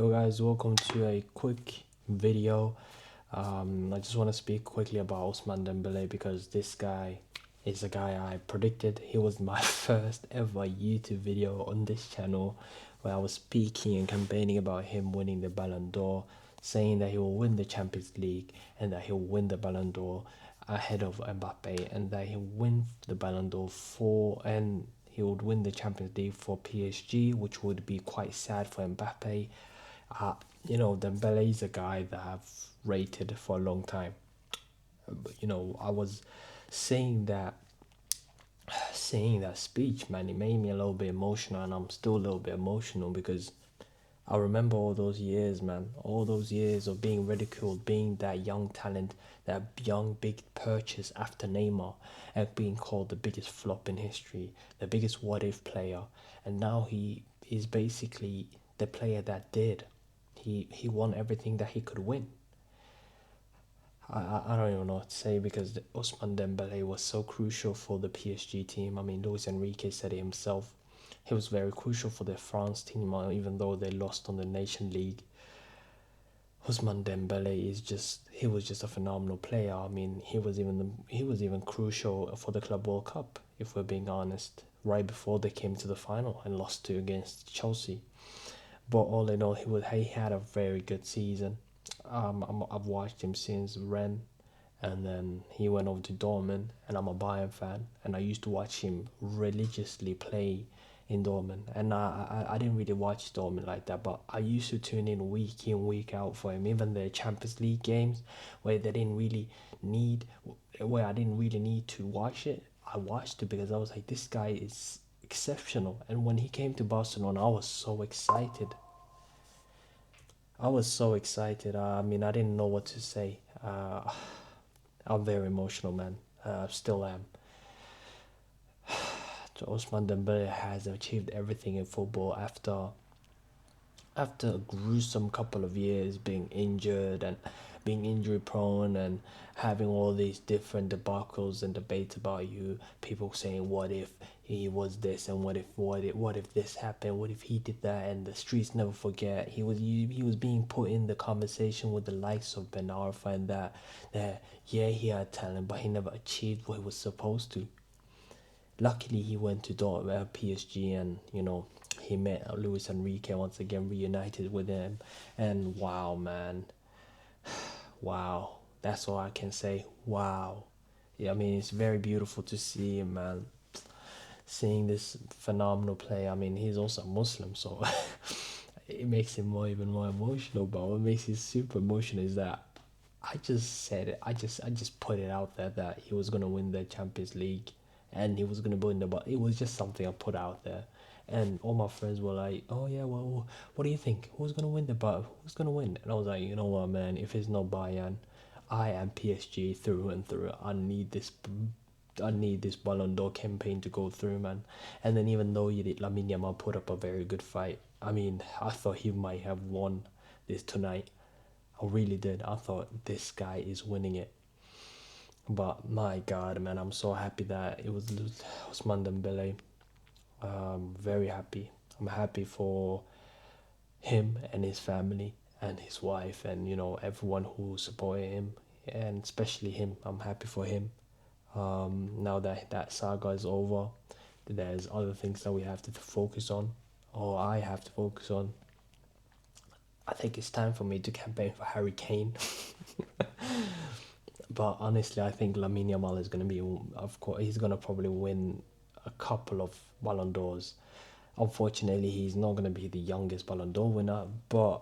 Yo guys, welcome to a quick video. I just want to speak quickly about Ousmane Dembele because this guy is a guy I predicted. He was my first ever YouTube video on this channel where I was speaking and campaigning about him winning the Ballon d'Or, saying that he will win the Champions League and that he'll win the Ballon d'Or ahead of Mbappe and that he'll win the Ballon d'Or and he would win the Champions League for PSG, which would be quite sad for Mbappe. uh, Dembele is a guy that I've rated for a long time. But, I was saying that saying that speech, man, it made me a little bit emotional, and I'm still a little bit emotional because I remember all those years, man, all those years of being ridiculed, being that young talent, that young big purchase after Neymar, and being called the biggest flop in history, the biggest what if player, and now he is basically the player that did. He won everything that he could win. I don't even know what to say because Ousmane Dembele was so crucial for the PSG team. I mean, Luis Enrique said it himself. He was very crucial for the France team, even though they lost on the Nation League. Ousmane Dembele he was just a phenomenal player. I mean, he was even crucial for the Club World Cup, if we're being honest, right before they came to the final and lost to against Chelsea. But all in all, he had a very good season. I've watched him since Rennes, and then he went over to Dortmund, and I'm a Bayern fan, and I used to watch him religiously play in Dortmund, and I didn't really watch Dortmund like that, but I used to tune in, week out for him, even the Champions League games where I didn't really need to watch it. I watched it because I was like, this guy is exceptional, and when he came to Barcelona, I was so excited. I mean, I didn't know what to say. I'm very emotional, man. Still am. So Ousmane Dembele has achieved everything in football after a gruesome couple of years being injured and being injury prone and having all these different debacles and debates about you, people saying what if he was this and what if this happened, what if he did that, and the streets never forget. He was being put in the conversation with the likes of Ben Arfa and that yeah, he had talent but he never achieved what he was supposed to. Luckily, he went to PSG, and he met Luis Enrique once again, reunited with him, and wow, man, wow, that's all I can say. Wow, yeah, I mean, it's very beautiful to see him, man. Seeing this phenomenal play. I mean, he's also Muslim, so it makes him even more emotional. But what makes it super emotional is that I just said it. I just put it out there that he was gonna win the Champions League, and he was gonna win the. But it was just something I put out there, and all my friends were like, "Oh yeah, well, what do you think? Who's gonna win the? But who's gonna win?" And I was like, you know what, man? If it's not Bayern, I am PSG through and through. I need this Ballon d'Or campaign to go through, man. And then even though Lamine Yamal put up a very good fight, I mean, I thought he might have won this tonight. I really did. I thought this guy is winning it. But my God, man, I'm so happy that it was Ousmane Dembele. Very happy. I'm happy for him and his family and his wife and everyone who supported him, and especially him. I'm happy for him. Now that that saga is over, there's other things that we have to focus on, or I have to focus on. I think it's time for me to campaign for Harry Kane. But honestly, I think Lamine Yamal is going to be, of course, he's going to probably win a couple of Ballon d'Ors. Unfortunately, he's not going to be the youngest Ballon d'Or winner, but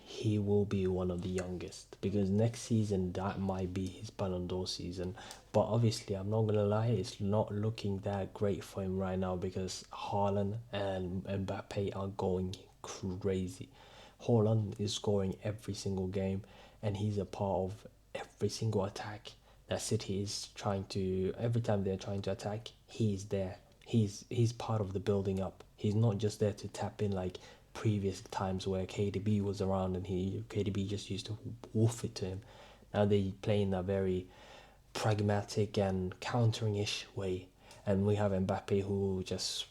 he will be one of the youngest because next season that might be his Ballon d'Or season. But obviously, I'm not gonna lie, it's not looking that great for him right now because Haaland and Mbappe are going crazy. Haaland is scoring every single game, and he's a part of every single attack that City is trying to. Every time they're trying to attack, he's there. He's part of the building up. He's not just there to tap in like previous times where KDB was around and KDB just used to woof it to him. Now they play in a very pragmatic and countering-ish way, and we have Mbappe who just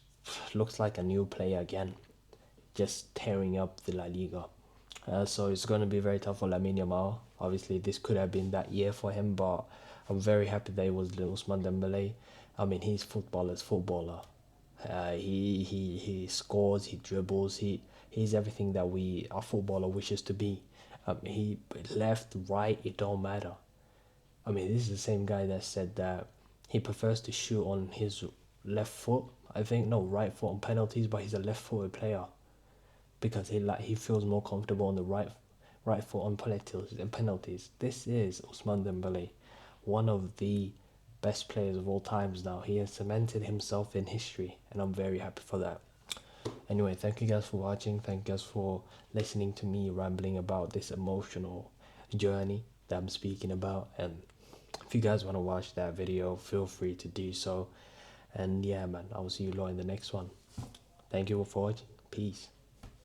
looks like a new player again, just tearing up the La Liga. So it's going to be very tough for Lamine Yamal. Obviously, this could have been that year for him, but I'm very happy that it was Ousmane Dembele. I mean, he's footballer. He scores, he dribbles, he's everything that a footballer wishes to be. He left, right, it don't matter. I mean, this is the same guy that said that he prefers to shoot on his left foot. I think no, right foot on penalties, but he's a left-footed player because he feels more comfortable on the right foot on penalties. This is Ousmane Dembele, one of the best players of all times now. He has cemented himself in history, and I'm very happy for that. Anyway, thank you guys for watching. Thank you guys for listening to me rambling about this emotional journey that I'm speaking about. And if you guys want to watch that video, feel free to do so. And yeah, man, I will see you all in the next one. Thank you for watching. Peace.